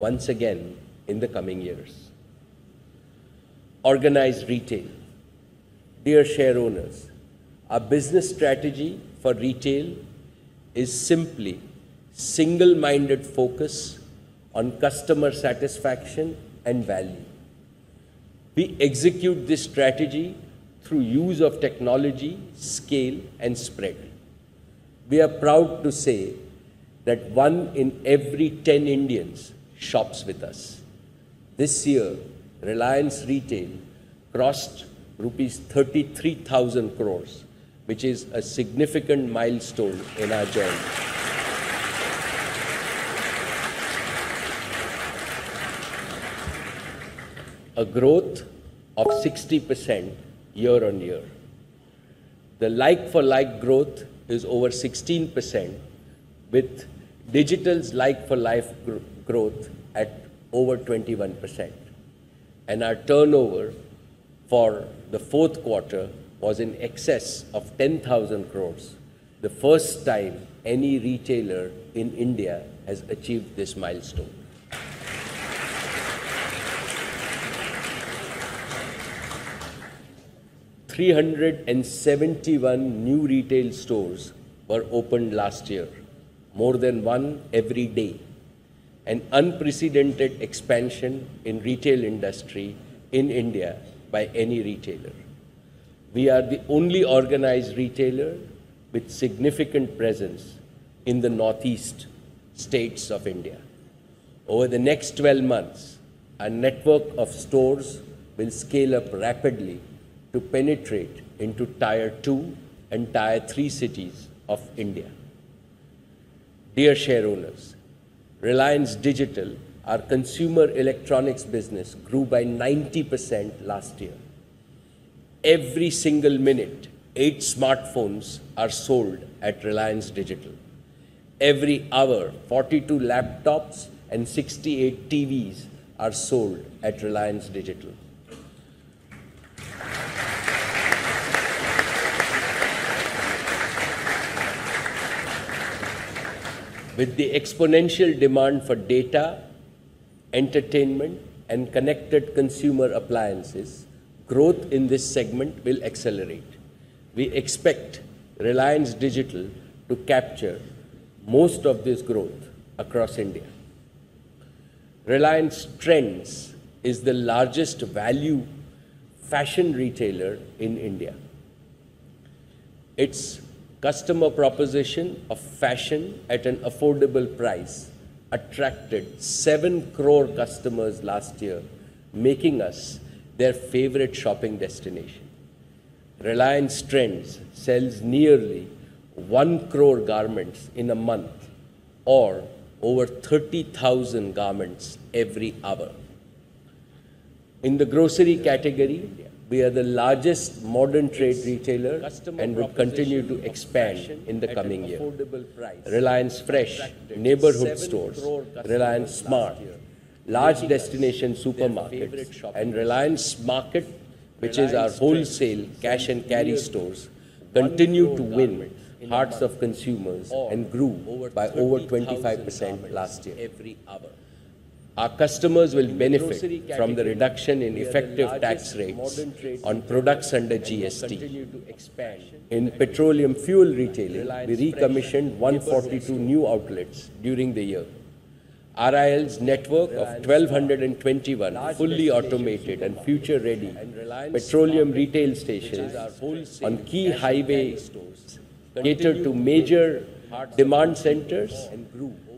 once again in the coming years. Organized retail. Dear share owners, our business strategy for retail is simply single-minded focus on customer satisfaction and value. We execute this strategy through use of technology, scale, and spread. We are proud to say that 1 in every 10 Indians shops with us. This year, Reliance Retail crossed rupees 33,000 crores, which is a significant milestone in our journey. A growth of 60% year on year. The like-for-like growth is over 16%, with digital's like-for-like growth at over 21%. And our turnover for the fourth quarter was in excess of 10,000 crores, the first time any retailer in India has achieved this milestone. $371 new retail stores were opened last year, more than 1 every day, an unprecedented expansion in retail industry in India by any retailer. We are the only organized retailer with significant presence in the northeast states of India. Over the next 12 months, our network of stores will scale up rapidly to penetrate into Tier 2 and Tier 3 cities of India. Dear share owners, Reliance Digital, our consumer electronics business, grew by 90% last year. Every single minute, 8 smartphones are sold at Reliance Digital. Every hour, 42 laptops and 68 TVs are sold at Reliance Digital. With the exponential demand for data, entertainment, and connected consumer appliances, growth in this segment will accelerate. We expect Reliance Digital to capture most of this growth across India. Reliance Trends is the largest value fashion retailer in India. Its customer proposition of fashion at an affordable price attracted 7 crore customers last year, making us their favorite shopping destination. Reliance Trends sells nearly 1 crore garments in a month, or over 30,000 garments every hour. In the grocery category, we are the largest modern trade retailer and will continue to expand in the coming year. Reliance Fresh, neighborhood stores, Reliance Smart, large destination supermarkets, and Reliance Market, which is our wholesale cash and carry stores, continue to win hearts of consumers and grew by over 25% last year. Our customers will benefit from the reduction in effective tax rates on products under GST. In petroleum fuel retailing, we recommissioned 142 new outlets during the year. RIL's network of 1,221 fully automated and future-ready petroleum retail stations on key highways cater to major demand centers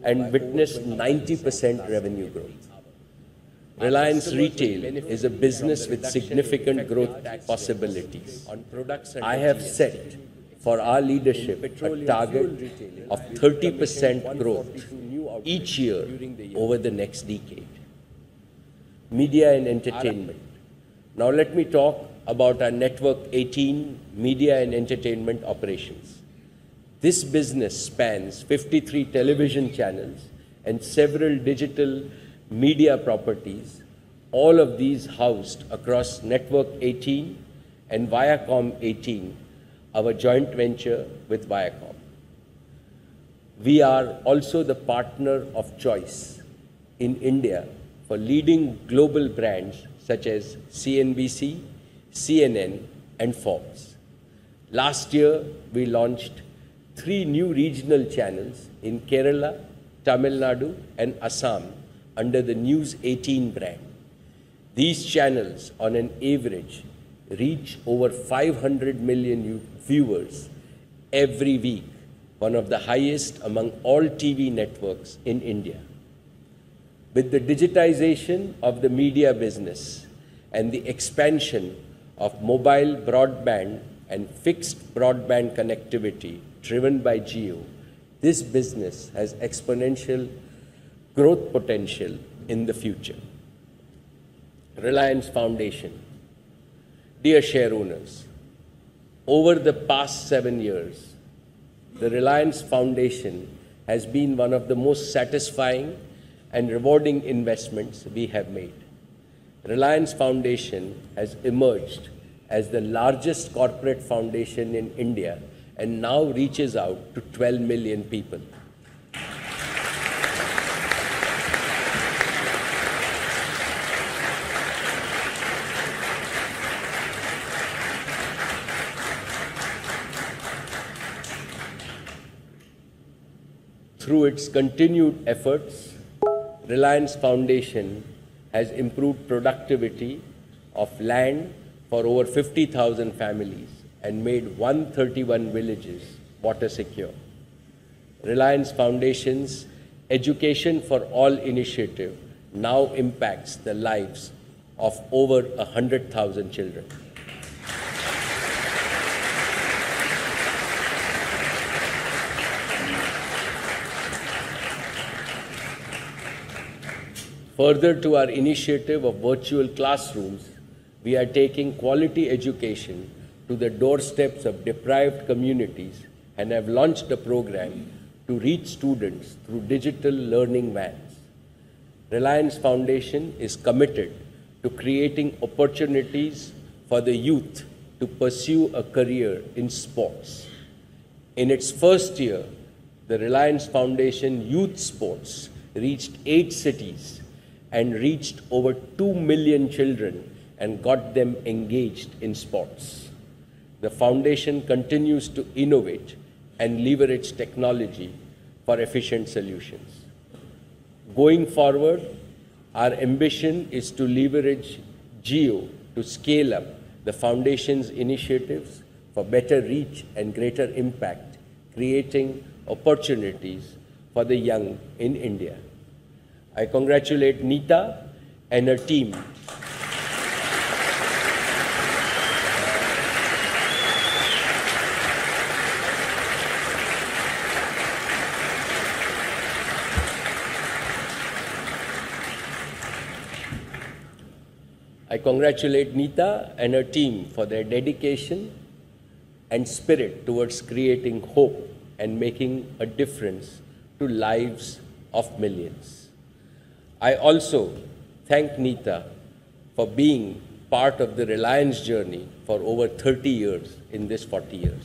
and witnessed 90% revenue growth. Reliance Retail is a business with significant growth possibilities. I have set for our leadership a target of 30% growth each year over the next decade. Media and entertainment. Now let me talk about our Network 18 media and entertainment operations. This business spans 53 television channels and several digital media properties, all of these housed across Network 18 and Viacom 18, our joint venture with Viacom. We are also the partner of choice in India for leading global brands such as CNBC, CNN, and Forbes. Last year, we launched 3 new regional channels in Kerala, Tamil Nadu, and Assam under the News 18 brand. These channels, on an average, reach over 500 million viewers every week, one of the highest among all TV networks in India. With the digitization of the media business and the expansion of mobile broadband and fixed broadband connectivity driven by Jio, this business has exponential growth potential in the future. Reliance Foundation. Dear share owners, over the past 7 years, the Reliance Foundation has been one of the most satisfying and rewarding investments we have made. Reliance Foundation has emerged as the largest corporate foundation in India and now reaches out to 12 million people. Through its continued efforts, Reliance Foundation has improved productivity of land for over 50,000 families and made 131 villages water secure. Reliance Foundation's Education for All initiative now impacts the lives of over 100,000 children. Further to our initiative of virtual classrooms, we are taking quality education to the doorsteps of deprived communities and have launched a program to reach students through digital learning vans. Reliance Foundation is committed to creating opportunities for the youth to pursue a career in sports. In its first year, the Reliance Foundation Youth Sports reached 8 cities and reached over 2 million children and got them engaged in sports. The foundation continues to innovate and leverage technology for efficient solutions. Going forward, our ambition is to leverage Jio to scale up the foundation's initiatives for better reach and greater impact, creating opportunities for the young in India. I congratulate Neeta and her team for their dedication and spirit towards creating hope and making a difference to lives of millions. I also thank Neeta for being part of the Reliance journey for over 30 years in this 40 years.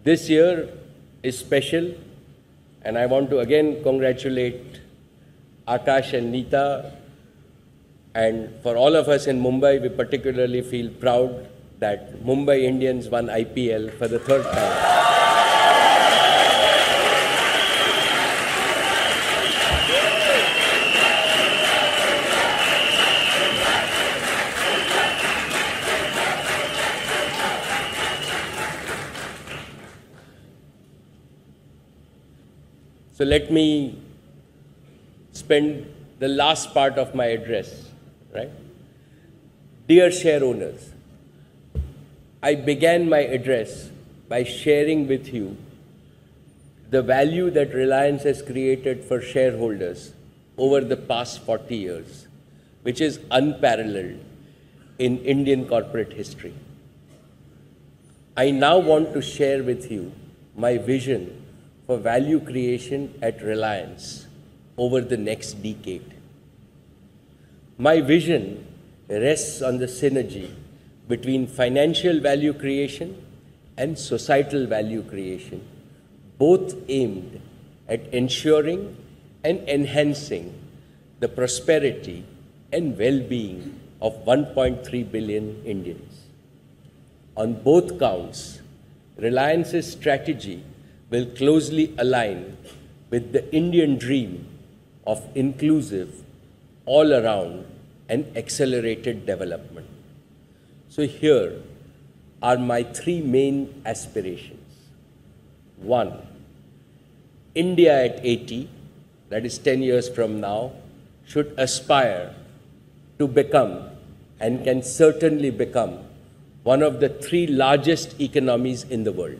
This year is special, and I want to again congratulate Akash and Neeta. And for all of us in Mumbai, we particularly feel proud that Mumbai Indians won IPL for the 3rd time. So let me spend the last part of my address, right? Dear share owners, I began my address by sharing with you the value that Reliance has created for shareholders over the past 40 years, which is unparalleled in Indian corporate history. I now want to share with you my vision for value creation at Reliance over the next decade. My vision rests on the synergy between financial value creation and societal value creation, both aimed at ensuring and enhancing the prosperity and well-being of 1.3 billion Indians. On both counts, Reliance's strategy will closely align with the Indian dream of inclusive, all-around, and accelerated development. So here are my three main aspirations. One, India at 80, that is 10 years from now, should aspire to become and can certainly become one of the three largest economies in the world.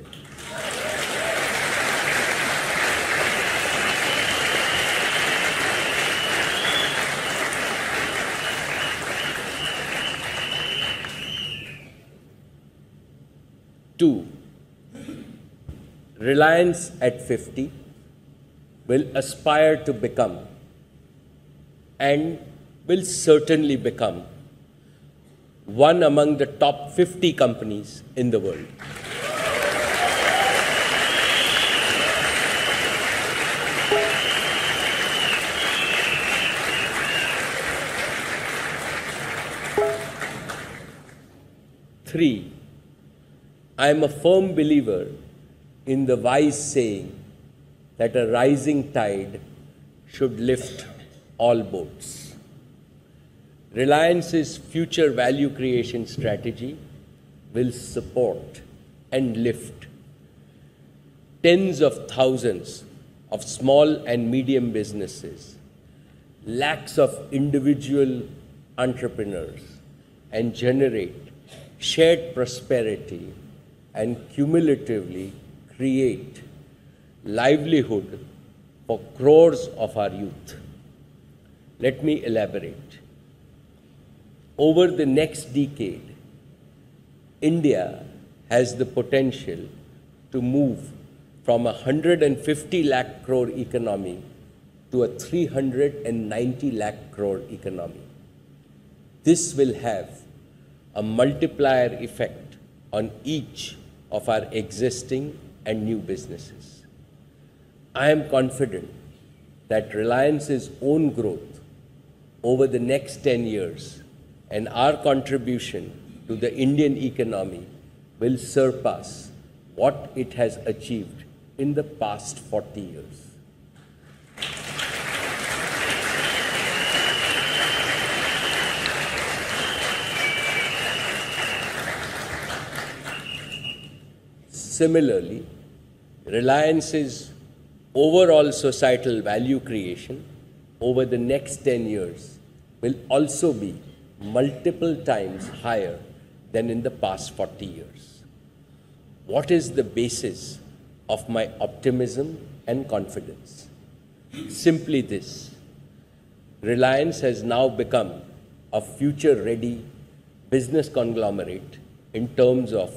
Two, Reliance at 50 will aspire to become and will certainly become one among the top 50 companies in the world. Three, I am a firm believer in the wise saying that a rising tide should lift all boats. Reliance's future value creation strategy will support and lift tens of thousands of small and medium businesses, lakhs of individual entrepreneurs, and generate shared prosperity and cumulatively create livelihood for crores of our youth. Let me elaborate. Over the next decade, India has the potential to move from a 150 lakh crore economy to a 390 lakh crore economy. This will have a multiplier effect on each of our existing and new businesses. I am confident that Reliance's own growth over the next 10 years and our contribution to the Indian economy will surpass what it has achieved in the past 40 years. Similarly, Reliance's overall societal value creation over the next 10 years will also be multiple times higher than in the past 40 years. What is the basis of my optimism and confidence? Simply this: Reliance has now become a future-ready business conglomerate in terms of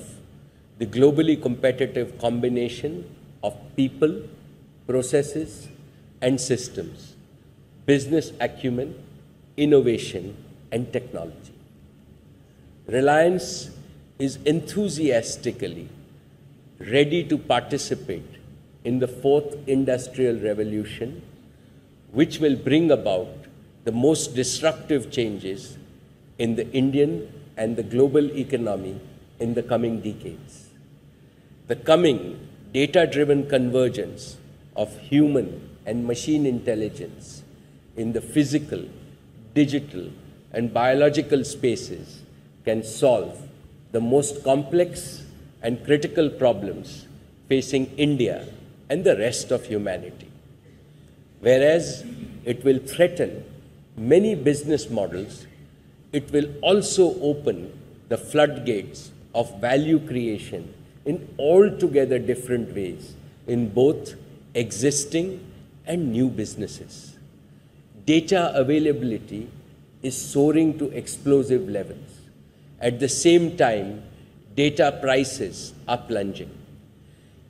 the globally competitive combination of people, processes, and systems, business acumen, innovation, and technology. Reliance is enthusiastically ready to participate in the fourth industrial revolution, which will bring about the most disruptive changes in the Indian and the global economy in the coming decades. The coming data-driven convergence of human and machine intelligence in the physical, digital, and biological spaces can solve the most complex and critical problems facing India and the rest of humanity. Whereas it will threaten many business models, it will also open the floodgates of value creation in altogether different ways in both existing and new businesses. Data availability is soaring to explosive levels. At the same time, data prices are plunging.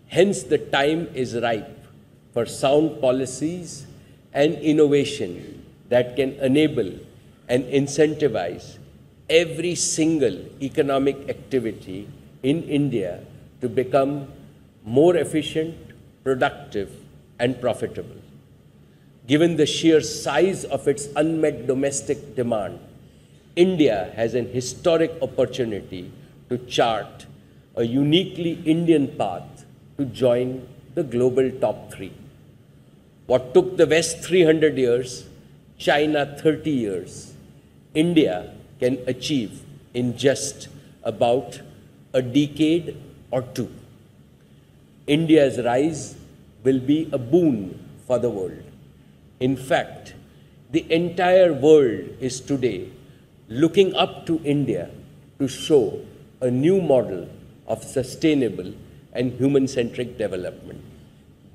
Hence, the time is ripe for sound policies and innovation that can enable and incentivize every single economic activity in India to become more efficient, productive, and profitable. Given the sheer size of its unmet domestic demand, India has an historic opportunity to chart a uniquely Indian path to join the global top three. What took the West 300 years, China 30 years, India can achieve in just about a decade or two. India's rise will be a boon for the world. In fact, the entire world is today looking up to India to show a new model of sustainable and human-centric development.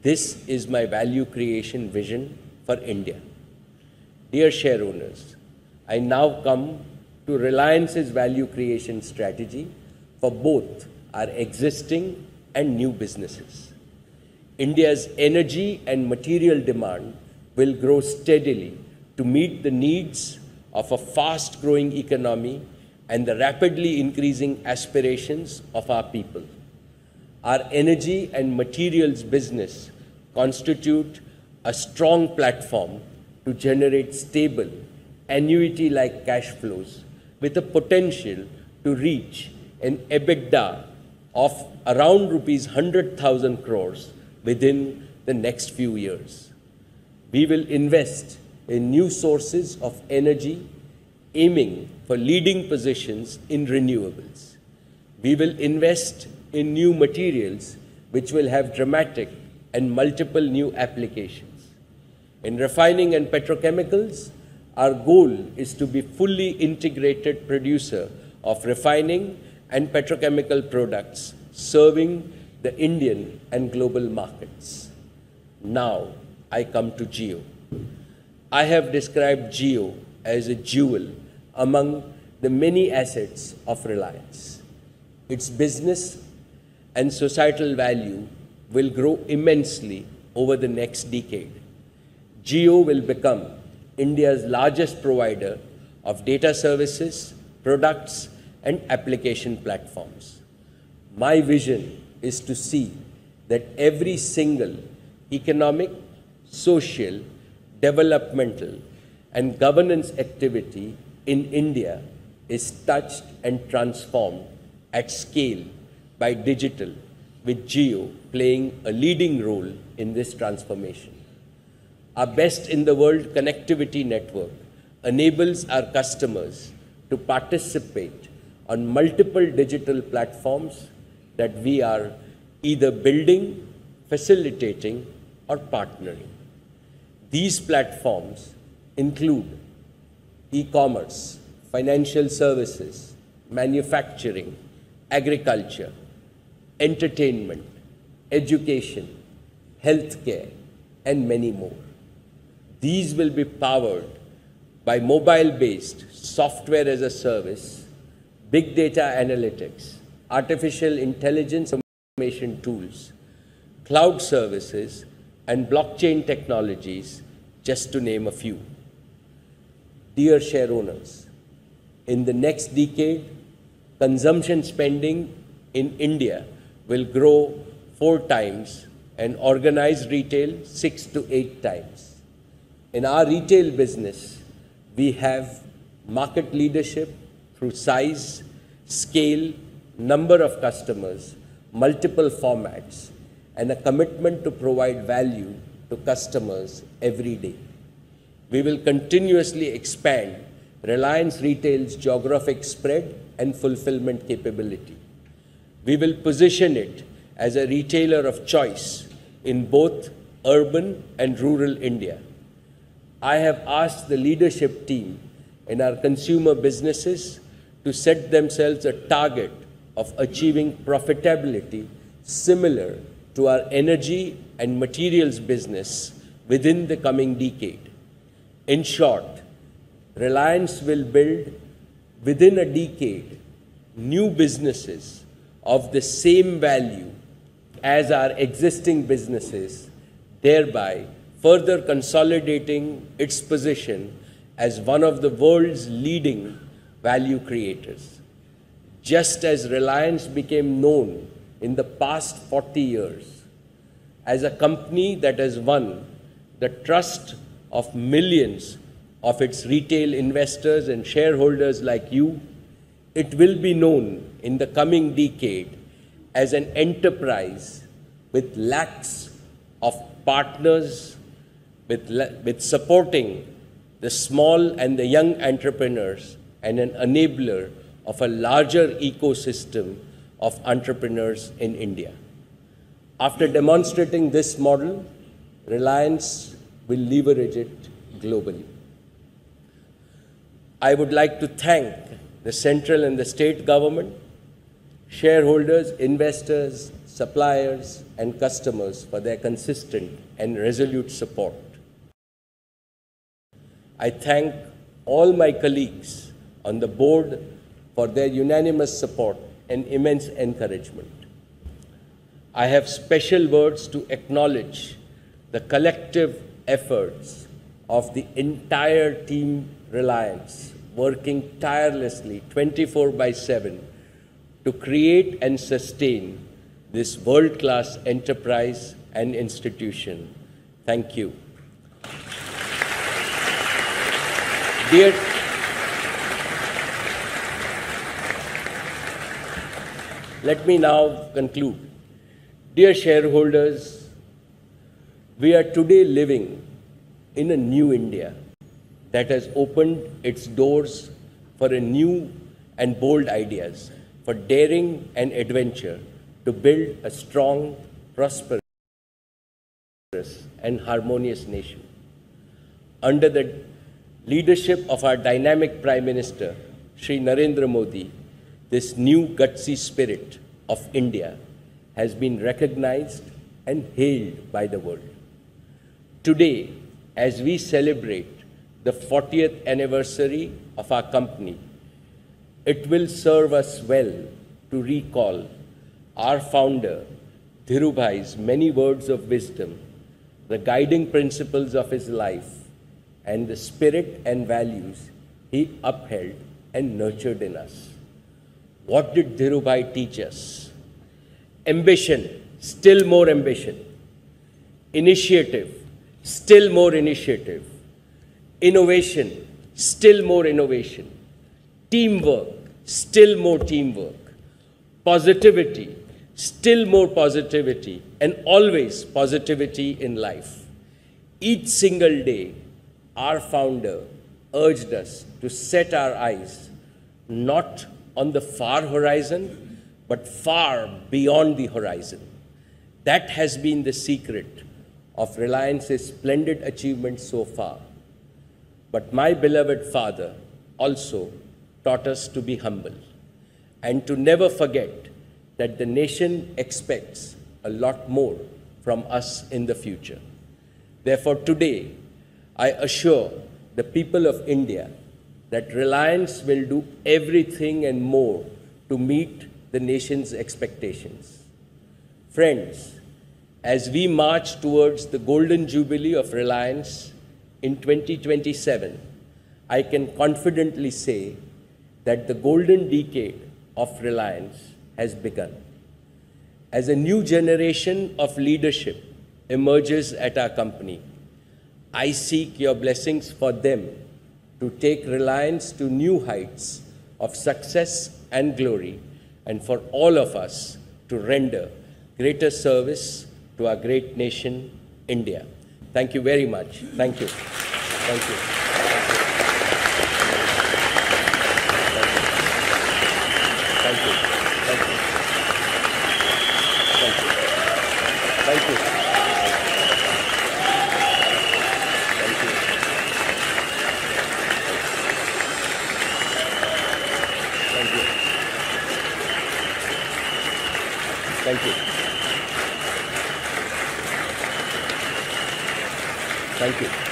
This is my value creation vision for India. Dear shareowners, I now come to Reliance's value creation strategy for both our existing and new businesses. India's energy and material demand will grow steadily to meet the needs of a fast-growing economy and the rapidly increasing aspirations of our people. Our energy and materials business constitute a strong platform to generate stable, annuity-like cash flows with a potential to reach an EBITDA of around rupees 100,000 crores within the next few years. We will invest in new sources of energy, aiming for leading positions in renewables. We will invest in new materials which will have dramatic and multiple new applications. In refining and petrochemicals, our goal is to be fully integrated producer of refining and petrochemical products serving the Indian and global markets. Now I come to Jio. I have described Jio as a jewel among the many assets of Reliance. Its business and societal value will grow immensely over the next decade. Jio will become India's largest provider of data services, products, and application platforms. My vision is to see that every single economic, social, developmental, and governance activity in India is touched and transformed at scale by digital, with Jio playing a leading role in this transformation. Our best in the world connectivity network enables our customers to participate on multiple digital platforms that we are either building, facilitating, or partnering. These platforms include e-commerce, financial services, manufacturing, agriculture, entertainment, education, healthcare, and many more. These will be powered by mobile-based software as a service, big data analytics, artificial intelligence information tools, cloud services, and blockchain technologies, just to name a few. Dear shareowners, in the next decade, consumption spending in India will grow 4 times and organized retail 6 to 8 times. In our retail business, we have market leadership through size, scale, number of customers, multiple formats, and a commitment to provide value to customers every day. We will continuously expand Reliance Retail's geographic spread and fulfillment capability. We will position it as a retailer of choice in both urban and rural India. I have asked the leadership team in our consumer businesses to set themselves a target of achieving profitability similar to our energy and materials business within the coming decade. In short, Reliance will build within a decade new businesses of the same value as our existing businesses, thereby further consolidating its position as one of the world's leading value creators. Just as Reliance became known in the past 40 years as a company that has won the trust of millions of its retail investors and shareholders like you, it will be known in the coming decade as an enterprise with lakhs of partners, with supporting the small and the young entrepreneurs and an enabler of a larger ecosystem of entrepreneurs in India. After demonstrating this model, Reliance will leverage it globally. I would like to thank the central and the state government, shareholders, investors, suppliers, and customers for their consistent and resolute support. I thank all my colleagues on the board for their unanimous support and immense encouragement. I have special words to acknowledge the collective efforts of the entire team Reliance, working tirelessly 24/7 to create and sustain this world-class enterprise and institution. Thank you. Let me now conclude. Dear shareholders, we are today living in a new India that has opened its doors for a new and bold ideas, for daring and adventure to build a strong, prosperous, and harmonious nation. Under the leadership of our dynamic Prime Minister, Shri Narendra Modi, this new gutsy spirit of India has been recognized and hailed by the world. Today, as we celebrate the 40th anniversary of our company, it will serve us well to recall our founder, Dhirubhai's many words of wisdom, the guiding principles of his life, and the spirit and values he upheld and nurtured in us. What did Dhirubhai teach us? Ambition, still more ambition. Initiative, still more initiative. Innovation, still more innovation. Teamwork, still more teamwork. Positivity, still more positivity, and always positivity in life. Each single day, our founder urged us to set our eyes not on the far horizon, but far beyond the horizon. That has been the secret of Reliance's splendid achievements so far. But my beloved father also taught us to be humble and to never forget that the nation expects a lot more from us in the future. Therefore, today, I assure the people of India that Reliance will do everything and more to meet the nation's expectations. Friends, as we march towards the golden jubilee of Reliance in 2027, I can confidently say that the golden decade of Reliance has begun. As a new generation of leadership emerges at our company, I seek your blessings for them to take Reliance to new heights of success and glory, and for all of us to render greater service to our great nation, India. Thank you very much. Thank you. Thank you. Thank you. Thank you. Thank you. Thank you. Thank you. Thank you. Thank you.